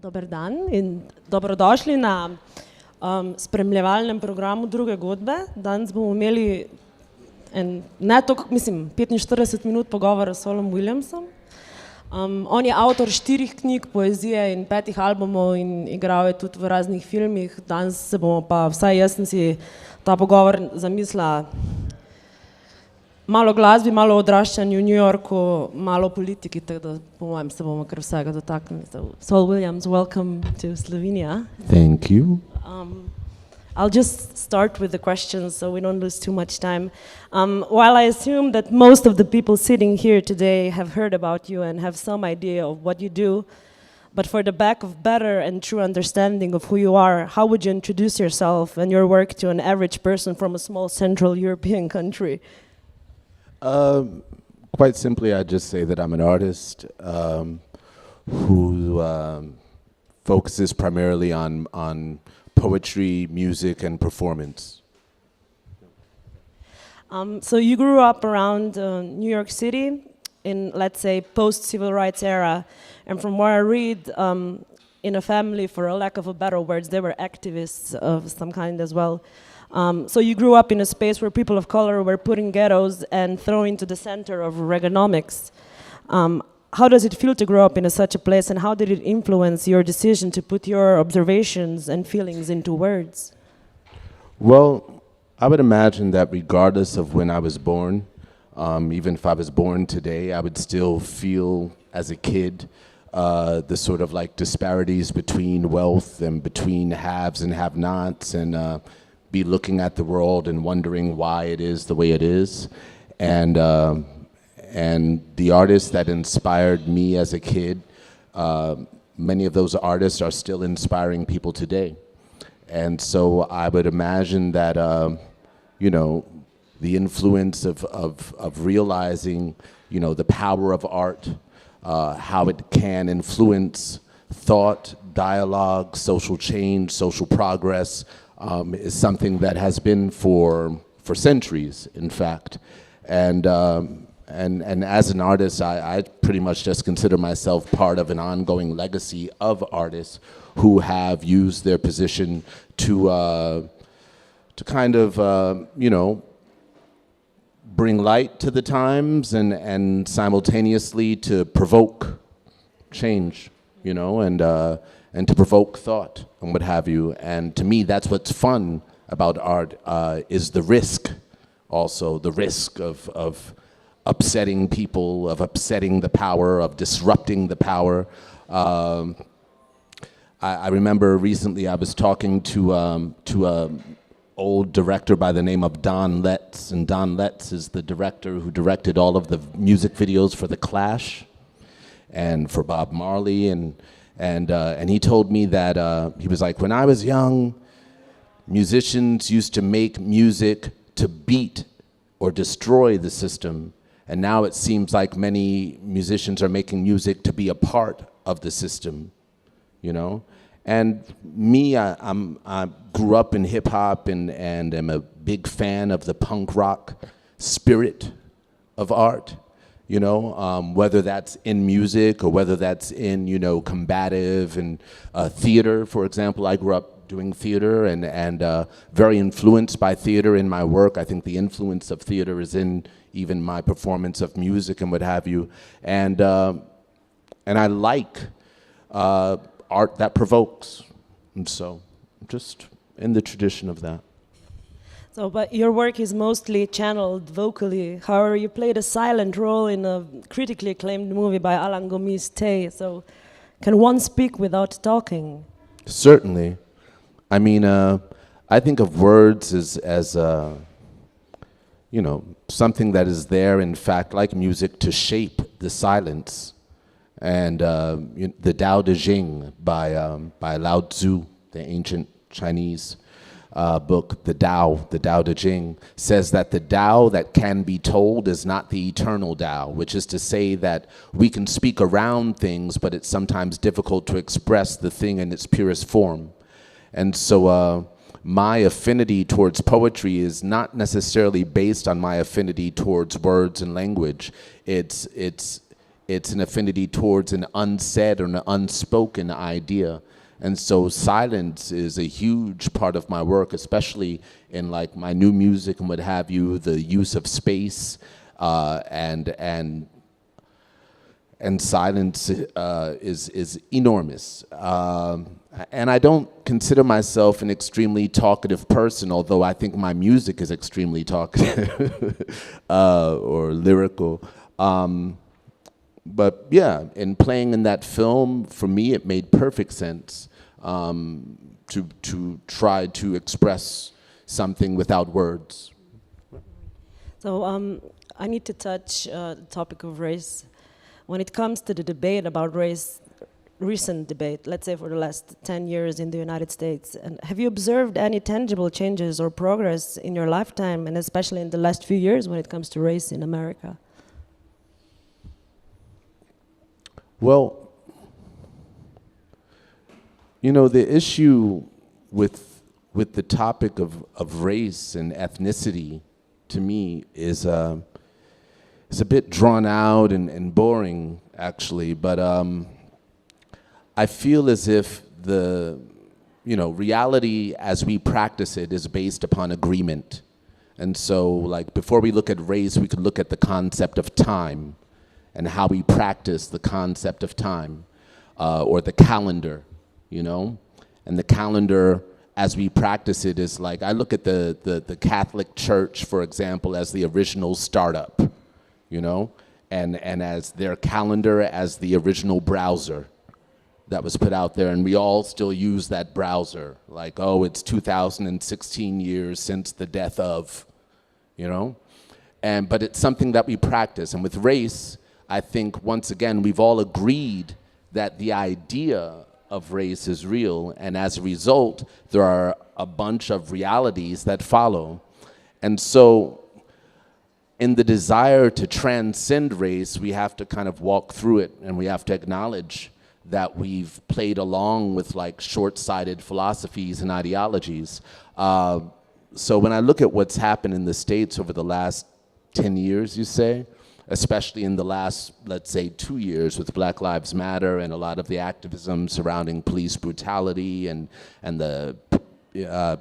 Dober dan in dobrodošli na spremljevalnem programu Druge godbe. Danes bomo imeli ne toliko, 45 minut pogovora s Saulom Williamsom. On je avtor 4 knjig poezije in 5 albumov in igral je tudi v raznih filmih. Danes se bomo pa, vsaj jaz sem si ta pogovor zamislila, malo glasbi, malo odraščanju v New Yorku, malo politiki, tako da po mojem se bomo kar vsega dotaknili. So, Saul Williams, welcome to Slovenia. Thank you. I'll just start with the questions so we don't lose too much time. While I assume that most of the people sitting here today have heard about you and have some idea of what you do, but for the back of better and true understanding of who you are, how would you introduce yourself and your work to an average person from a small Central European country? Quite simply, I'd just say that I'm an artist who focuses primarily on poetry, music, and performance. So you grew up around New York City in, let's say, post-civil rights era, and from what I read, in a family, for a lack of a better words, they were activists of some kind as well. So you grew up in a space where people of color were put in ghettos and thrown into the center of Reaganomics. How does it feel to grow up in such a place, and how did it influence your decision to put your observations and feelings into words? Well, I would imagine that regardless of when I was born, even if I was born today, I would still feel as a kid the sort of like disparities between wealth and between haves and have-nots, and be looking at the world and wondering why it is the way it is. And the artists that inspired me as a kid, many of those artists are still inspiring people today. And so I would imagine that, the influence of realizing, the power of art, how it can influence thought, dialogue, social change, social progress, is something that has been for centuries, in fact. And as an artist, I pretty much just consider myself part of an ongoing legacy of artists who have used their position to kind of, bring light to the times and simultaneously to provoke change, and to provoke thought and what have you. And to me, that's what's fun about art, is the risk, also the risk of upsetting people, of upsetting the power, of disrupting the power. I remember recently I was talking to an old director by the name of Don Letts, and Don Letts is the director who directed all of the music videos for The Clash and for Bob Marley, and he told me that he was like, when I was young, musicians used to make music to beat or destroy the system, and now it seems like many musicians are making music to be a part of the system, And me, I grew up in hip hop and am a big fan of the punk rock spirit of art. Whether that's in music or whether that's in, combative and theater, for example. I grew up doing theater and very influenced by theater in my work. I think the influence of theater is in even my performance of music and what have you. And I like art that provokes. And so just in the tradition of that. So, but your work is mostly channeled vocally. However, you played a silent role in a critically acclaimed movie by Alan Gomis Tay. So, can one speak without talking? Certainly. I mean, I think of words as something that is there, in fact, like music, to shape the silence. And the Tao Te Ching by Lao Tzu, the ancient Chinese book, the Tao Te Ching, says that the Tao that can be told is not the eternal Tao, which is to say that we can speak around things, but it's sometimes difficult to express the thing in its purest form. And so my affinity towards poetry is not necessarily based on my affinity towards words and language. It's it's an affinity towards an unsaid or an unspoken idea. And so silence is a huge part of my work, especially in like my new music and what have you, the use of space and silence is enormous. And I don't consider myself an extremely talkative person, although I think my music is extremely talkative or lyrical. But yeah, in playing in that film, for me, it made perfect sense to try to express something without words. So I need to touch the topic of race. When it comes to the debate about race, recent debate, let's say for the last 10 years in the United States, and have you observed any tangible changes or progress in your lifetime, and especially in the last few years when it comes to race in America? Well, you know, the issue with the topic of race and ethnicity, to me, is a bit drawn out and boring, actually. But I feel as if the, you know, reality as we practice it is based upon agreement. And so, like, before we look at race, we could look at the concept of time and how we practice the concept of time, or the calendar, you know? And the calendar, as we practice it, is like, I look at the Catholic Church, for example, as the original startup, you know? And as their calendar as the original browser that was put out there, and we all still use that browser. Like, oh, it's 2016 years since the death of, you know? But it's something that we practice. And with race, I think, once again, we've all agreed that the idea of race is real, and as a result, there are a bunch of realities that follow. And so, in the desire to transcend race, we have to kind of walk through it, and we have to acknowledge that we've played along with like short-sighted philosophies and ideologies. So when I look at what's happened in the States over the last 10 years, you say, especially in the last, let's say, 2 years with Black Lives Matter and a lot of the activism surrounding police brutality and the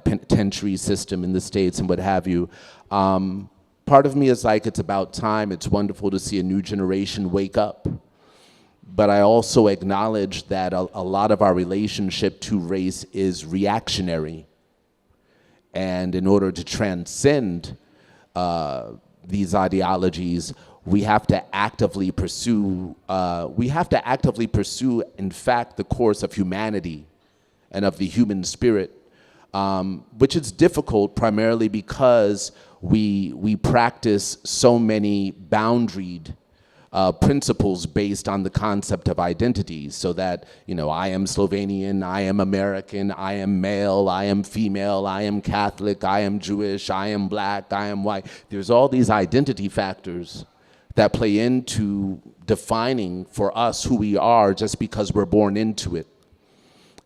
penitentiary system in the States and what have you, part of me is like, it's about time. It's wonderful to see a new generation wake up. But I also acknowledge that a lot of our relationship to race is reactionary. And in order to transcend these ideologies, we have to actively pursue, in fact, the course of humanity and of the human spirit, which is difficult primarily because we practice so many boundaried principles based on the concept of identities, so that, you know, I am Slovenian, I am American, I am male, I am female, I am Catholic, I am Jewish, I am black, I am white. There's all these identity factors that play into defining for us who we are just because we're born into it.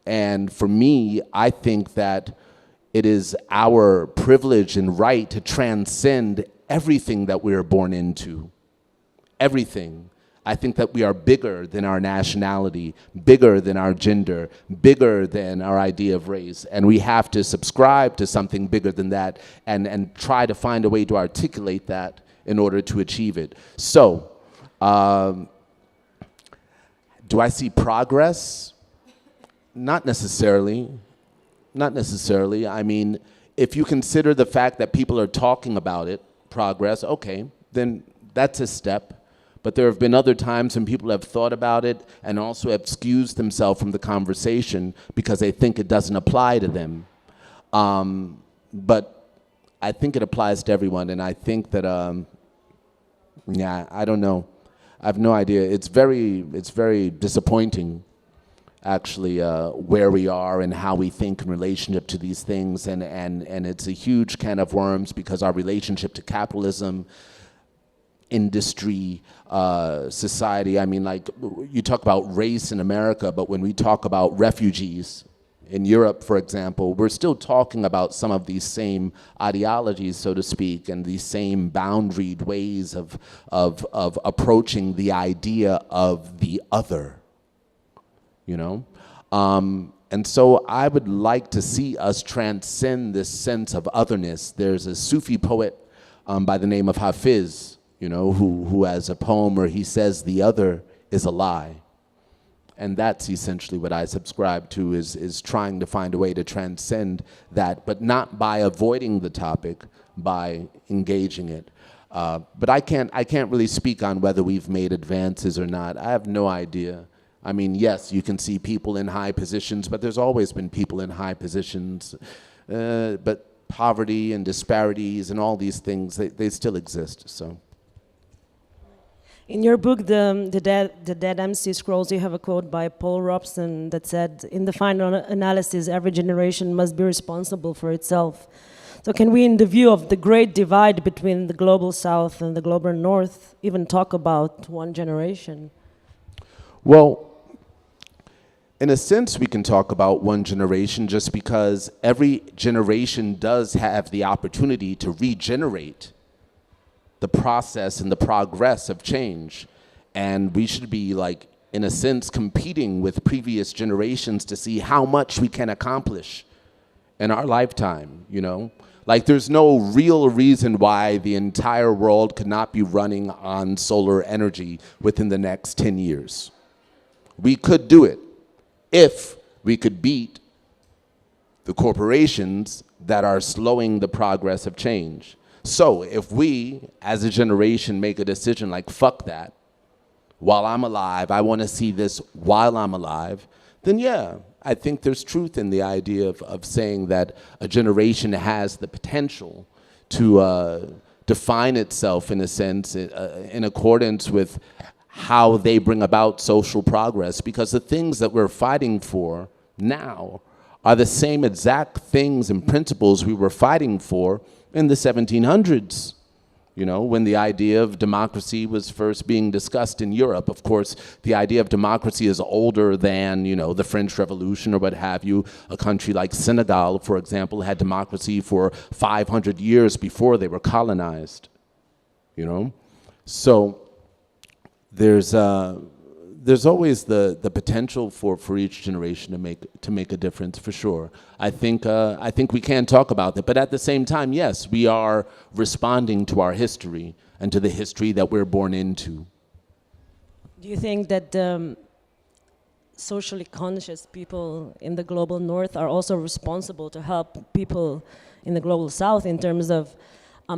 And for me, I think that it is our privilege and right to transcend everything that we are born into. Everything. I think that we are bigger than our nationality, bigger than our gender, bigger than our idea of race. And we have to subscribe to something bigger than that and try to find a way to articulate that in order to achieve it. So, do I see progress? Not necessarily. Not necessarily. I mean, if you consider the fact that people are talking about it, progress, okay, then that's a step. But there have been other times when people have thought about it and also have excused themselves from the conversation because they think it doesn't apply to them. But I think it applies to everyone, and I think that, yeah, I don't know. I have no idea. It's very disappointing, actually, where we are and how we think in relationship to these things, and it's a huge can of worms because our relationship to capitalism, industry, society. I mean, like, you talk about race in America, but when we talk about refugees, In Europe, for example, we're still talking about some of these same ideologies, so to speak, and these same boundaried ways of approaching the idea of the other, you know? And so I would like to see us transcend this sense of otherness. There's a Sufi poet by the name of Hafiz, you know, who has a poem where he says the other is a lie. And that's essentially what I subscribe to, is trying to find a way to transcend that, but not by avoiding the topic, by engaging it. But I can't really speak on whether we've made advances or not. I have no idea. I mean, yes, you can see people in high positions, but there's always been people in high positions. But poverty and disparities and all these things, they still exist, so. In your book, the Dead MC Scrolls, you have a quote by Paul Robeson that said, in the final analysis, every generation must be responsible for itself. So can we, in the view of the great divide between the global South and the global North, even talk about one generation? Well, in a sense, we can talk about one generation just because every generation does have the opportunity to regenerate the process and the progress of change. And we should be, like, in a sense, competing with previous generations to see how much we can accomplish in our lifetime, you know? Like, there's no real reason why the entire world could not be running on solar energy within the next 10 years. We could do it if we could beat the corporations that are slowing the progress of change. So if we, as a generation, make a decision like, fuck that, while I'm alive, I want to see this while I'm alive, then yeah, I think there's truth in the idea of saying that a generation has the potential to define itself, in a sense, in accordance with how they bring about social progress, because the things that we're fighting for now are the same exact things and principles we were fighting for in the 1700s, you know, when the idea of democracy was first being discussed in Europe. Of course, the idea of democracy is older than, you know, the French Revolution or what have you. A country like Senegal, for example, had democracy for 500 years before they were colonized, you know. So there's always the potential for each generation to make a difference, for sure. I think we can talk about that, but at the same time, yes, we are responding to our history and to the history that we're born into. Do you think that socially conscious people in the global North are also responsible to help people in the global South in terms of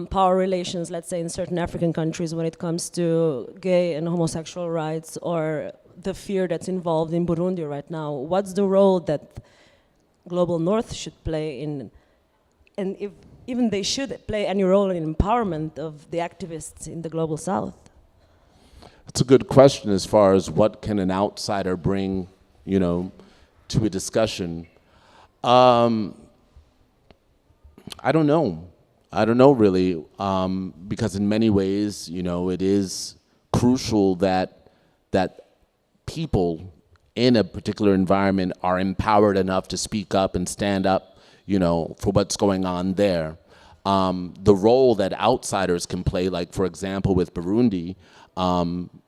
power relations, let's say in certain African countries when it comes to gay and homosexual rights, or the fear that's involved in Burundi right now? What's the role that global North should play in, and if even they should play any role in empowerment of the activists in the global South? That's a good question as far as what can an outsider bring, you know, to a discussion. I don't know. I don't know really, because in many ways, you know, it is crucial that people in a particular environment are empowered enough to speak up and stand up, you know, for what's going on there. The role that outsiders can play, like for example with Burundi,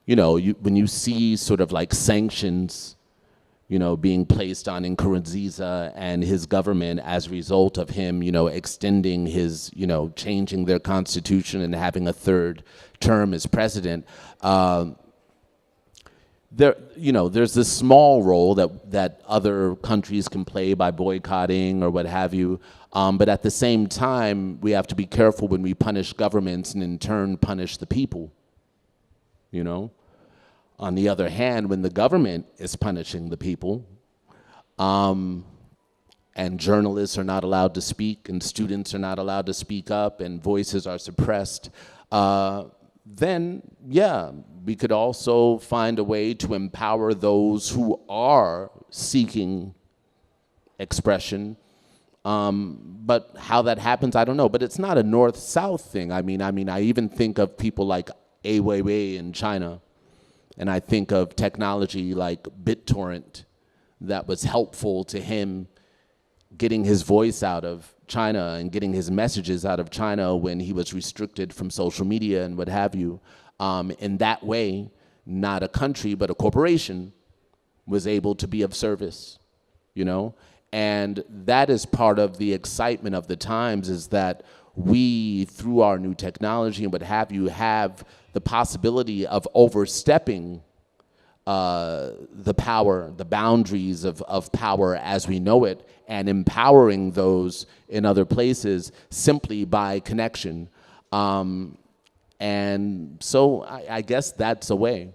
you know, when you see sort of like sanctions, you know, being placed on Nkurunziza and his government as a result of him, you know, extending his, you know, changing their constitution and having a third term as president. There, you know, there's this small role that other countries can play by boycotting or what have you. But at the same time, we have to be careful when we punish governments and in turn punish the people, you know? On the other hand, when the government is punishing the people, and journalists are not allowed to speak, and students are not allowed to speak up, and voices are suppressed, then, yeah, we could also find a way to empower those who are seeking expression. But how that happens, I don't know. But it's not a North-South thing. I mean, I even think of people like Ai Weiwei in China. And I think of technology like BitTorrent that was helpful to him getting his voice out of China and getting his messages out of China when he was restricted from social media and what have you. In that way, not a country, but a corporation was able to be of service, you know? And that is part of the excitement of the times, is that we, through our new technology and what have you, have the possibility of overstepping the power, the boundaries of power as we know it, and empowering those in other places simply by connection. And so I guess that's a way.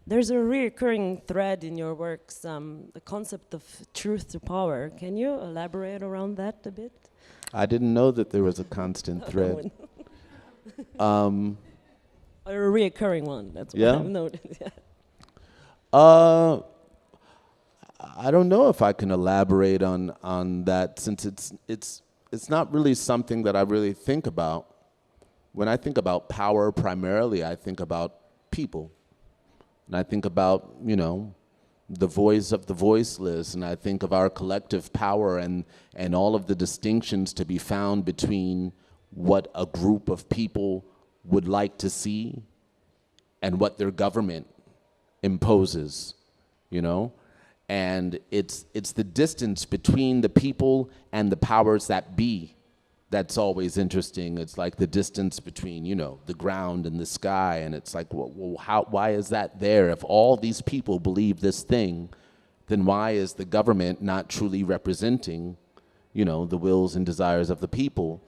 There's a recurring thread in your works, the concept of truth to power. Can you elaborate around that a bit? I didn't know that there was a constant thread. A reoccurring one, that's what Yeah? I've noticed. Yeah. I don't know if I can elaborate on that, since it's not really something that I really think about. When I think about power, primarily I think about people. And I think about, you know, the voice of the voiceless, and I think of our collective power and all of the distinctions to be found between what a group of people would like to see and what their government imposes, you know? And it's the distance between the people and the powers that be that's always interesting. It's like the distance between, you know, the ground and the sky, and it's like, well, why is that there? If all these people believe this thing, then why is the government not truly representing, you know, the wills and desires of the people?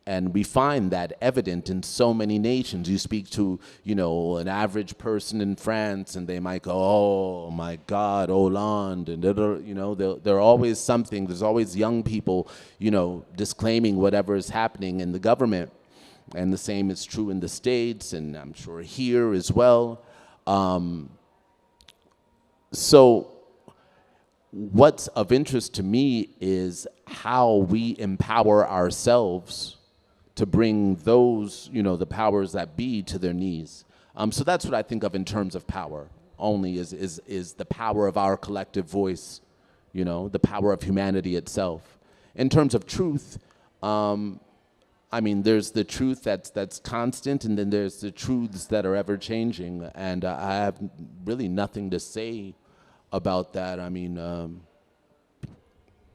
And we find that evident in so many nations. You speak to, you know, an average person in France, and they might go, oh my God, Hollande, and you know, they're always something. There's always young people, you know, disclaiming whatever is happening in the government. And the same is true in the States, and I'm sure here as well. So what's of interest to me is how we empower ourselves to bring those, you know, the powers that be to their knees. So that's what I think of in terms of power, only is the power of our collective voice, you know, the power of humanity itself. In terms of truth, I mean, there's the truth that's constant, and then there's the truths that are ever changing, and I have really nothing to say about that. I mean,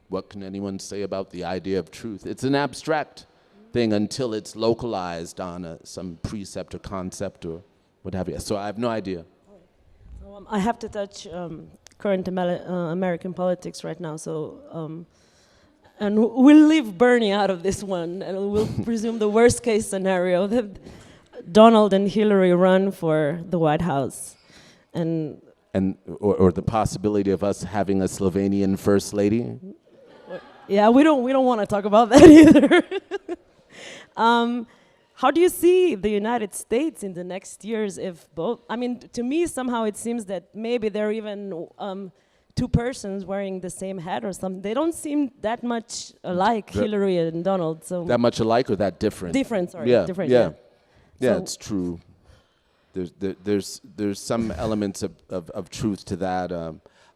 what can anyone say about the idea of truth? It's an abstract thing until it's localized on some precept or concept or what have you. So I have no idea. So, I have to touch current American politics right now. So, and we'll leave Bernie out of this one, and we'll presume the worst case scenario, that Donald and Hillary run for the White House, or the possibility of us having a Slovenian first lady. Yeah, we don't want to talk about that either. How do you see the United States in the next years if both? I mean, to me, somehow it seems that maybe they're even two persons wearing the same hat or something. They don't seem that much alike, Hillary and Donald. So that much alike or that different? Different, sorry. Yeah, different, yeah. Yeah, So it's true. There's some elements of truth to that.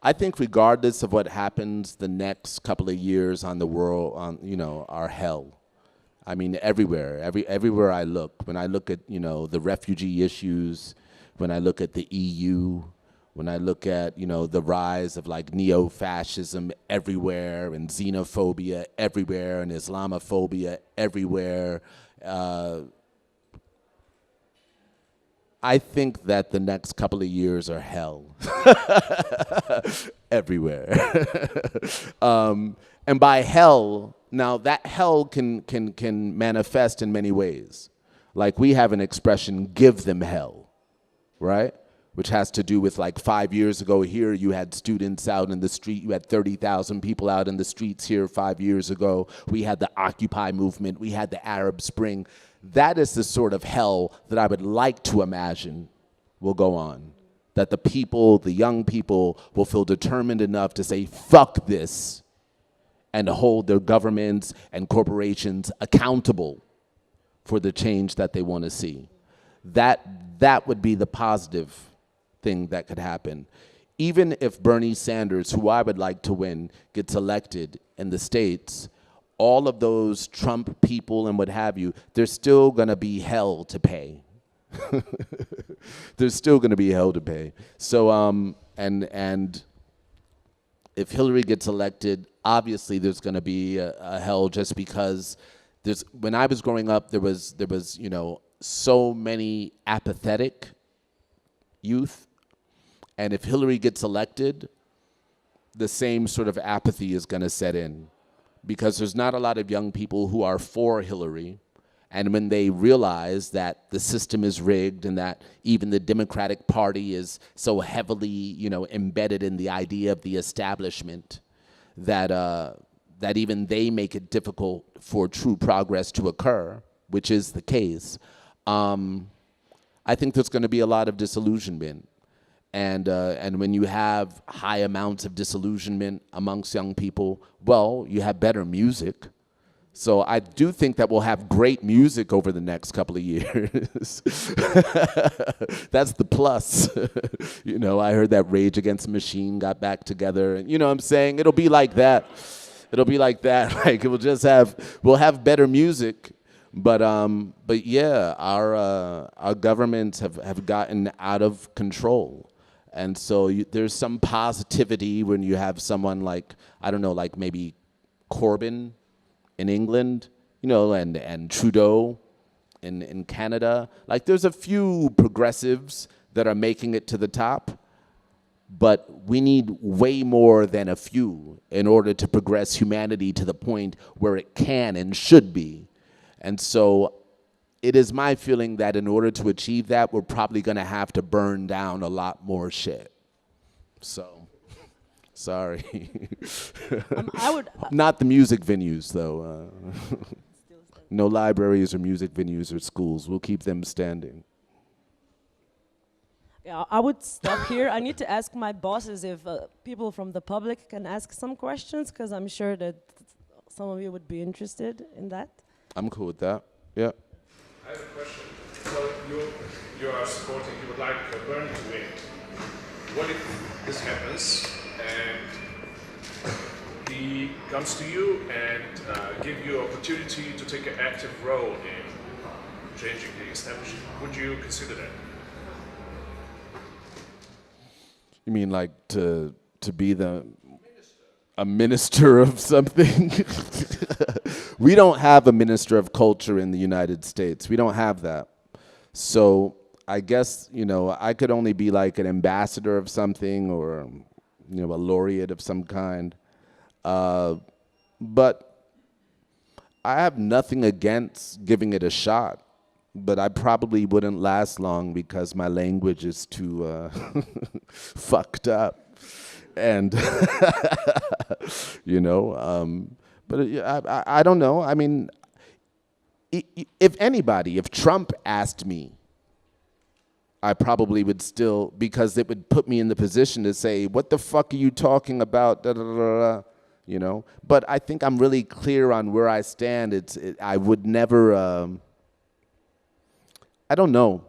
I think regardless of what happens, the next couple of years on the world, you know, are hell. I mean, everywhere I look, when I look at, you know, the refugee issues, when I look at the EU, when I look at, you know, the rise of like neo-fascism everywhere, and xenophobia everywhere, and Islamophobia everywhere, I think that the next couple of years are hell everywhere. And by hell, now that hell can manifest in many ways. Like we have an expression, give them hell, right? Which has to do with like 5 years ago here, you had students out in the street, you had 30,000 people out in the streets here 5 years ago. We had the Occupy movement, we had the Arab Spring. That is the sort of hell that I would like to imagine will go on. That the people, the young people, will feel determined enough to say, fuck this, and hold their governments and corporations accountable for the change that they want to see. That would be the positive thing that could happen. even if Bernie Sanders, who I would like to win, gets elected in the States, all of those Trump people and what have you, there's still going to be hell to pay. There's still going to be hell to pay. So, and if Hillary gets elected, obviously there's going to be a hell, just because when I was growing up, there was so many apathetic youth, and if Hillary gets elected, the same sort of apathy is going to set in, because there's not a lot of young people who are for Hillary. And when they realize that the system is rigged and that even the Democratic Party is so heavily, embedded in the idea of the establishment, that even they make it difficult for true progress to occur, which is the case, I think there's going to be a lot of disillusionment. And when you have high amounts of disillusionment amongst young people, well, you have better music. So I do think that we'll have great music over the next couple of years. That's the plus. I heard that Rage Against the Machine got back together. And what I'm saying? It'll be like that. It'll be like that. Like we'll have better music. But yeah, our governments have gotten out of control. And so there's some positivity when you have someone like, I don't know, like maybe Corbyn in England, and Trudeau in Canada. Like, there's a few progressives that are making it to the top, but we need way more than a few in order to progress humanity to the point where it can and should be. And so it is my feeling that in order to achieve that, we're probably going to have to burn down a lot more shit. So, sorry. Not the music venues, though. No libraries or music venues or schools. We'll keep them standing. Yeah, I would stop here. I need to ask my bosses if people from the public can ask some questions, because I'm sure that some of you would be interested in that. I'm cool with that. Yeah. I have a question. So you are supporting, you would like Bernie to win. What if this happens and he comes to you and give you opportunity to take an active role in changing the establishment? Would you consider that? You mean like to be a minister of something? We don't have a minister of culture in the United States. We don't have that. So I guess, I could only be like an ambassador of something, or, a laureate of some kind. But I have nothing against giving it a shot. But I probably wouldn't last long because my language is too fucked up. And, but I don't know. I mean, if Trump asked me, I probably would still, because it would put me in the position to say, what the fuck are you talking about? Da, da, da, da, But I think I'm really clear on where I stand. I would never, I don't know.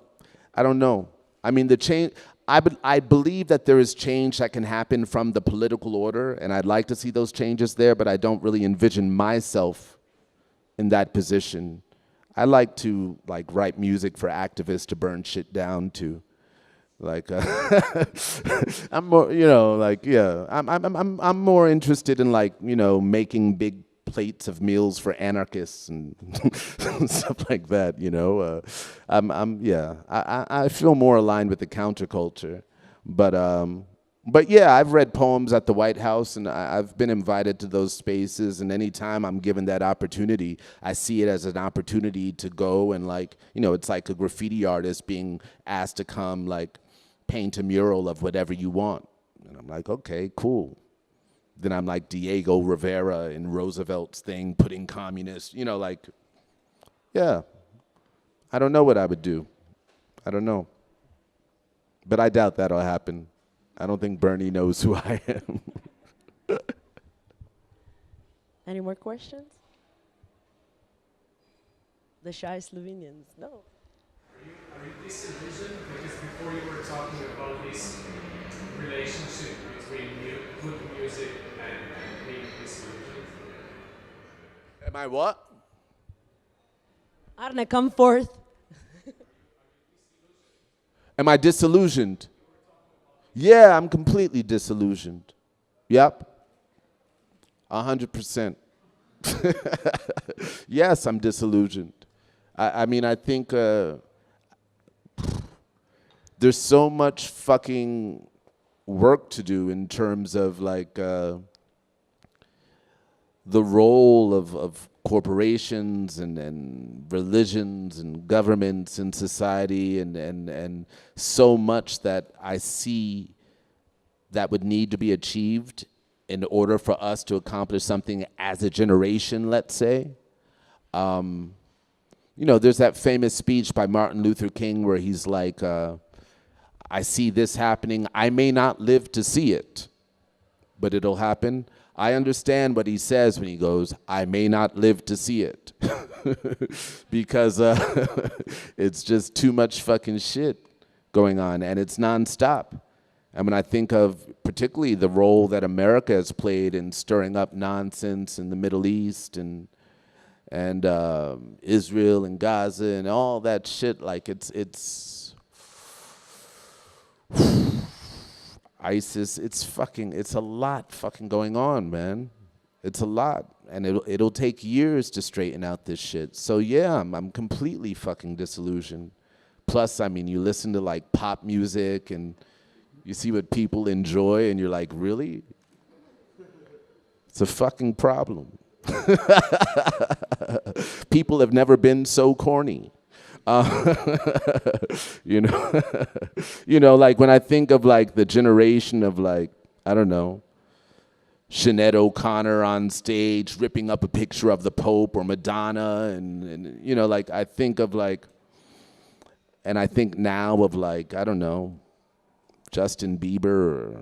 I mean, the change, I believe that there is change that can happen from the political order, and I'd like to see those changes there, but I don't really envision myself in that position. I like to write music for activists to burn shit down to. I'm more, I'm more interested in making big plates of meals for anarchists and stuff like that, I feel more aligned with the counterculture, but yeah, I've read poems at the White House, and I've been invited to those spaces, and anytime I'm given that opportunity, I see it as an opportunity to go and it's like a graffiti artist being asked to come paint a mural of whatever you want, and I'm like, okay, cool. Then I'm like Diego Rivera in Roosevelt's thing, putting communists, yeah. I don't know what I would do. I don't know. But I doubt that'll happen. I don't think Bernie knows who I am. Any more questions? The shy Slovenians? No. Are you disillusioned? Because before you were talking about this relationship between good music and being disillusioned. Am I what? Arne, come forth. Am I disillusioned? Yeah, I'm completely disillusioned. Yep. 100%. Yes, I'm disillusioned. I mean, I think there's so much fucking work to do in terms of like the role of corporations and religions and governments in society and so much that I see that would need to be achieved in order for us to accomplish something as a generation, let's say. You know, there's that famous speech by Martin Luther King where he's like, I see this happening. I may not live to see it, but it'll happen. I understand what he says when he goes, I may not live to see it. Because it's just too much fucking shit going on, and it's nonstop. And when I think of particularly the role that America has played in stirring up nonsense in the Middle East and Israel and Gaza and all that shit, like it's ISIS, it's a lot fucking going on, man. It's a lot, and it'll take years to straighten out this shit. So yeah, I'm completely fucking disillusioned. Plus, I mean, you listen to like pop music and you see what people enjoy, and you're like, really? It's a fucking problem. People have never been so corny. You know, you know, like when I think of like the generation of like, I don't know, Sinead O'Connor on stage ripping up a picture of the Pope or Madonna, and you know, like I think of like, and I think now of like, I don't know, Justin Bieber or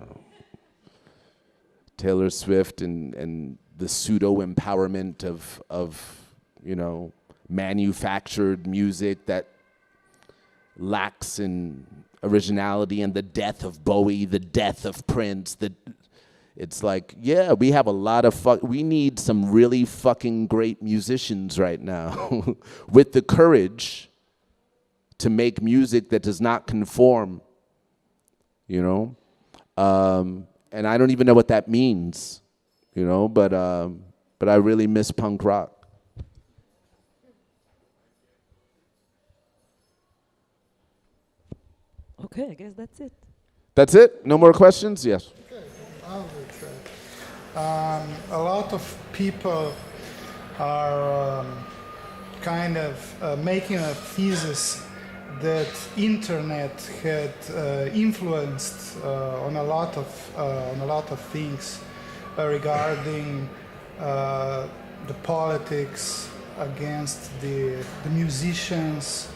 Taylor Swift and the pseudo-empowerment of, you know, manufactured music that lacks in originality, and the death of Bowie, the death of Prince. It's like, yeah, we have a lot of we need some really fucking great musicians right now with the courage to make music that does not conform, you know? And I don't even know what that means, you know, but I really miss punk rock. Okay, I guess that's it. That's it? No more questions? Yes. Okay, I'll try. A lot of people are kind of making a thesis that internet had influenced on a lot of things regarding the politics against the musicians,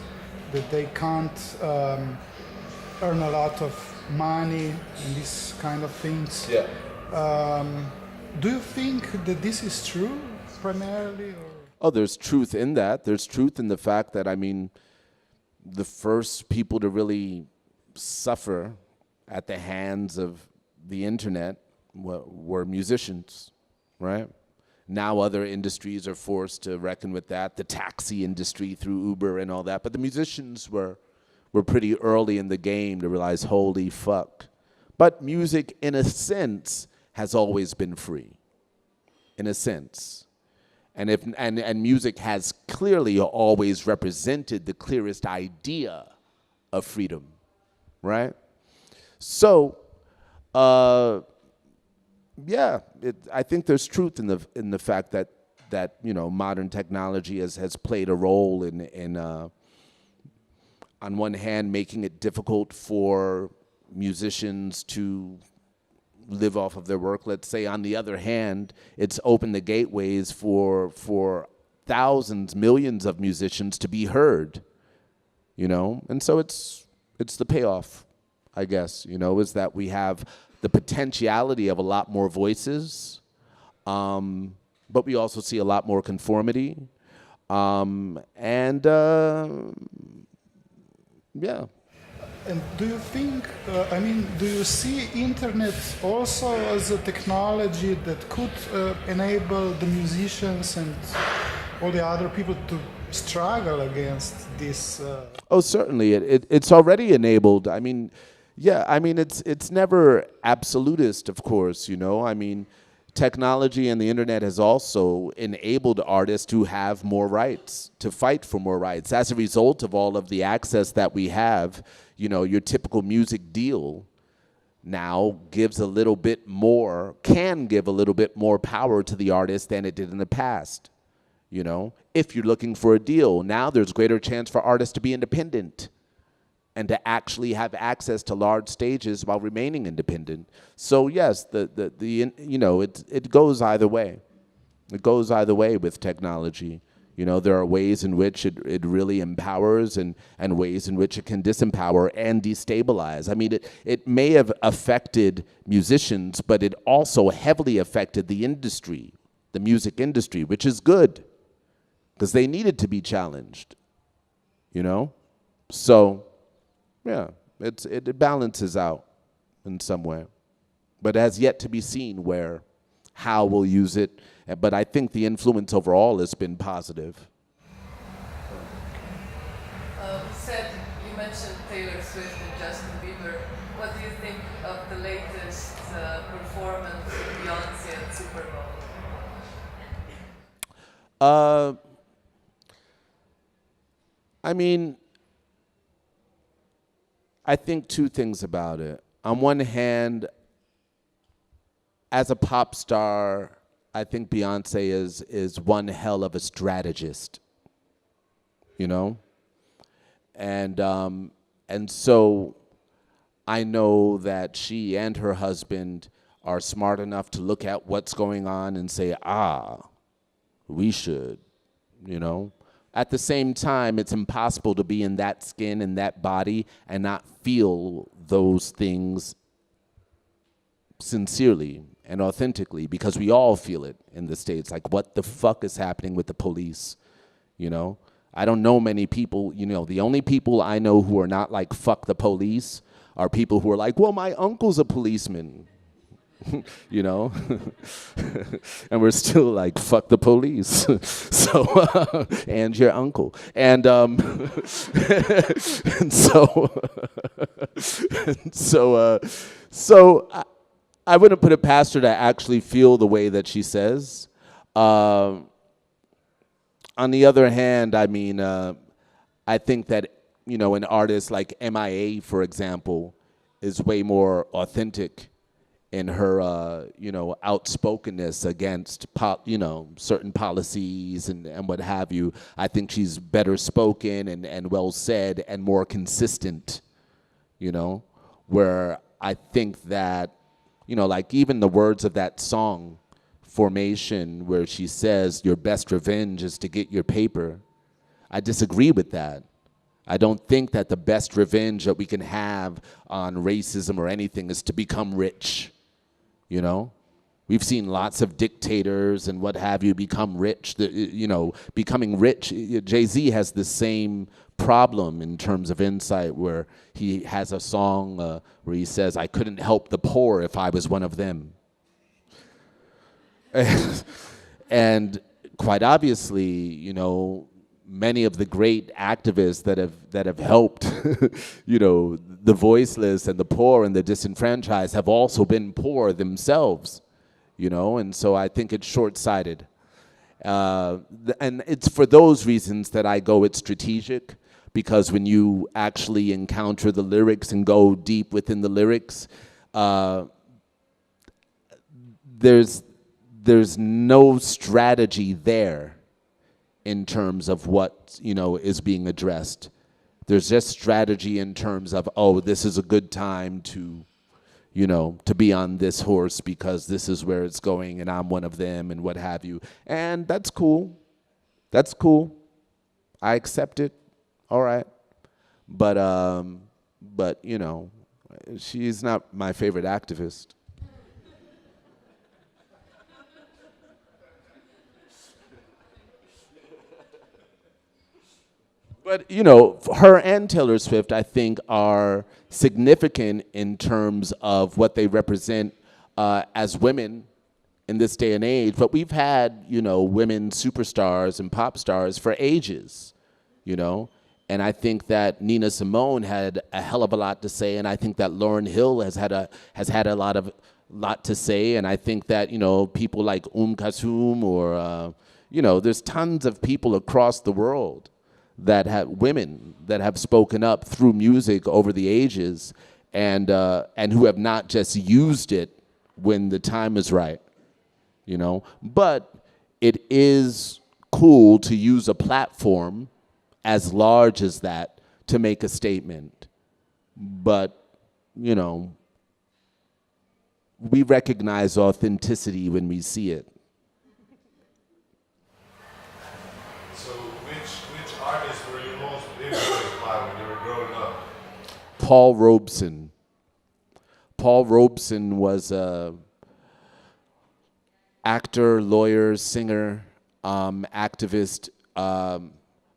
that they can't earn a lot of money and these kind of things. Yeah. Do you think that this is true primarily? Or? Oh, there's truth in that. There's truth in the fact that, I mean, the first people to really suffer at the hands of the internet were musicians, right? Now other industries are forced to reckon with that, the taxi industry through Uber and all that. But the musicians were pretty early in the game to realize, holy fuck. But music, in a sense, has always been free, in a sense. And music has clearly always represented the clearest idea of freedom, right? So, yeah, I think there's truth in the fact that you know, modern technology has played a role in on one hand making it difficult for musicians to live off of their work, let's say. On the other hand, it's opened the gateways for thousands, millions of musicians to be heard, you know? And so it's the payoff, I guess, you know, is that we have the potentiality of a lot more voices, but we also see a lot more conformity. Yeah. And do you think, do you see internet also as a technology that could enable the musicians and all the other people to struggle against this? Oh, certainly. It's already enabled. I mean, yeah. I mean, it's never absolutist, of course. You know. I mean, technology and the internet has also enabled artists to have more rights, to fight for more rights. As a result of all of the access that we have, you know, your typical music deal now gives a little bit more, can give a little bit more power to the artist than it did in the past. You know, if you're looking for a deal, now there's greater chance for artists to be independent and to actually have access to large stages while remaining independent. So yes, you know, it goes either way. It goes either way with technology. You know, there are ways in which it really empowers and ways in which it can disempower and destabilize. I mean, it may have affected musicians, but it also heavily affected the industry, the music industry, which is good because they needed to be challenged, you know? So, yeah, it balances out in some way. But it has yet to be seen how we'll use it. But I think the influence overall has been positive. You mentioned Taylor Swift and Justin Bieber. What do you think of the latest performance of Beyonce at Super Bowl? I mean, I think two things about it. On one hand, as a pop star, I think Beyonce is one hell of a strategist, you know? And so I know that she and her husband are smart enough to look at what's going on and say, we should, you know? At the same time, it's impossible to be in that skin and that body and not feel those things sincerely and authentically, because we all feel it in the States. Like, what the fuck is happening with the police, you know? I don't know many people, you know, the only people I know who are not like, fuck the police, are people who are like, well, my uncle's a policeman. You know, and we're still like, fuck the police. So and your uncle, and so I wouldn't put it past her to actually feel the way that she says. On the other hand, I mean, I think that, you know, an artist like MIA, for example, is way more authentic in her, you know, outspokenness against, you know, certain policies and what have you. I think she's better spoken and well said and more consistent, you know, where I think that, you know, like even the words of that song, Formation, where she says, your best revenge is to get your paper. I disagree with that. I don't think that the best revenge that we can have on racism or anything is to become rich. You know, we've seen lots of dictators and what have you become rich. You know, becoming rich. Jay-Z has the same problem in terms of insight, where he has a song where he says, I couldn't help the poor if I was one of them. And quite obviously, you know, many of the great activists that have helped, you know, the voiceless and the poor and the disenfranchised have also been poor themselves, you know, and so I think it's short-sighted. And it's for those reasons that I go it's strategic, because when you actually encounter the lyrics and go deep within the lyrics, there's no strategy there in terms of what, you know, is being addressed. There's just strategy in terms of, oh, this is a good time to, you know, to be on this horse because this is where it's going and I'm one of them and what have you. And that's cool. That's cool. I accept it. All right. But you know, she's not my favorite activist. But you know, her and Taylor Swift, I think, are significant in terms of what they represent as women in this day and age. But we've had, you know, women superstars and pop stars for ages, you know. And I think that Nina Simone had a hell of a lot to say, and I think that Lauryn Hill has had a lot to say, and I think that, you know, people like Kulthum or you know, there's tons of people across the world that have women that have spoken up through music over the ages, and who have not just used it when the time is right, you know. But it is cool to use a platform as large as that to make a statement. But, you know, we recognize authenticity when we see it. So which artists were you most influenced by when you were growing up? Paul Robeson. Paul Robeson was a actor, lawyer, singer, activist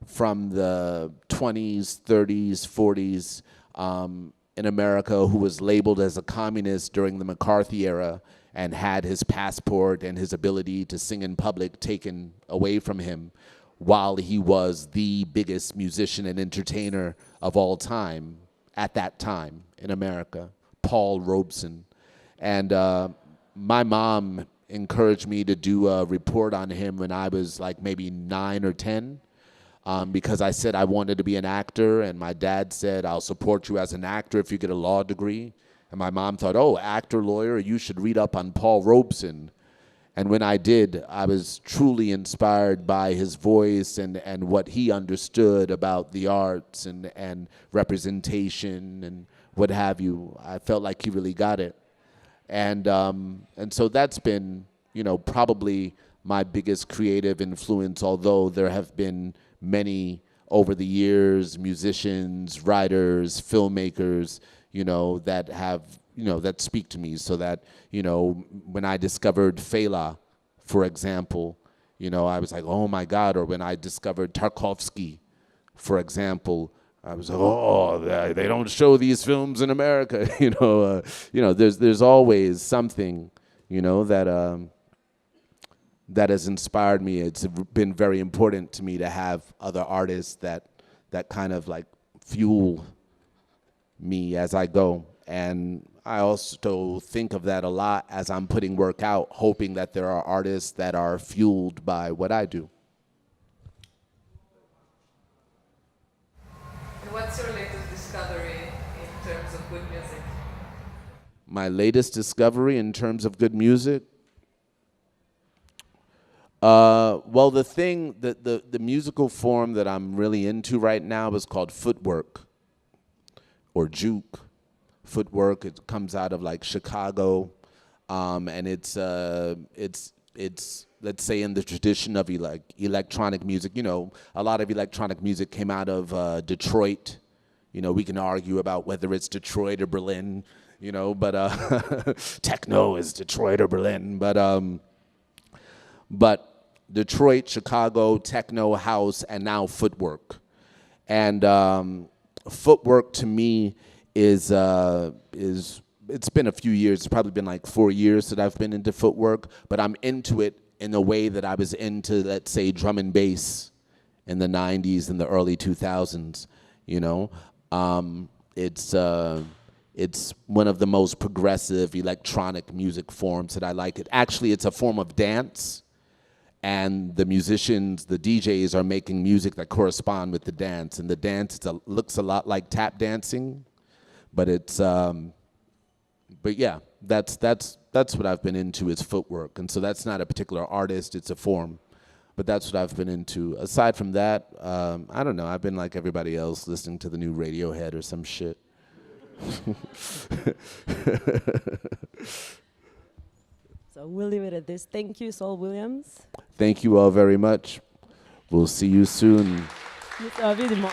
from the 20s, 30s, 40s in America, who was labeled as a communist during the McCarthy era and had his passport and his ability to sing in public taken away from him while he was the biggest musician and entertainer of all time at that time in America, Paul Robeson. And my mom encouraged me to do a report on him when I was like maybe 9 or 10. Because I said I wanted to be an actor, and my dad said, I'll support you as an actor if you get a law degree. And my mom thought, oh, actor, lawyer, you should read up on Paul Robeson. And when I did, I was truly inspired by his voice and what he understood about the arts and representation and what have you. I felt like he really got it. And so that's been, you know, probably my biggest creative influence, although there have been many over the years, musicians, writers, filmmakers, you know, that have, you know, that speak to me. So that, you know, when I discovered Fela, for example, you know, I was like, oh my God. Or when I discovered Tarkovsky, for example, I was like, oh, they don't show these films in America. You know, there's always something, you know, that has inspired me. It's been very important to me to have other artists that kind of like fuel me as I go. And I also think of that a lot as I'm putting work out, hoping that there are artists that are fueled by what I do. And what's your latest discovery in terms of good music? My latest discovery in terms of good music? Well, the musical form that I'm really into right now is called footwork or juke. Footwork, it comes out of like Chicago, and it's let's say in the tradition of electronic music. You know, a lot of electronic music came out of Detroit. You know, we can argue about whether it's Detroit or Berlin, you know, but techno is Detroit or Berlin, but Detroit, Chicago, techno, house, and now footwork. And footwork to me is it's been a few years. It's probably been like 4 years that I've been into footwork, but I'm into it in a way that I was into, let's say, drum and bass in the 90s and the early 2000s, you know. It's one of the most progressive electronic music forms that I like. Actually, it's a form of dance. And the musicians, the DJs are making music that correspond with the dance. And the dance looks a lot like tap dancing, but it's, but yeah, that's what I've been into is footwork. And so that's not a particular artist, it's a form. But that's what I've been into. Aside from that, I don't know, I've been like everybody else listening to the new Radiohead or some shit. So we'll leave it at this. Thank you, Saul Williams. Thank you all very much. We'll see you soon. Évidemment.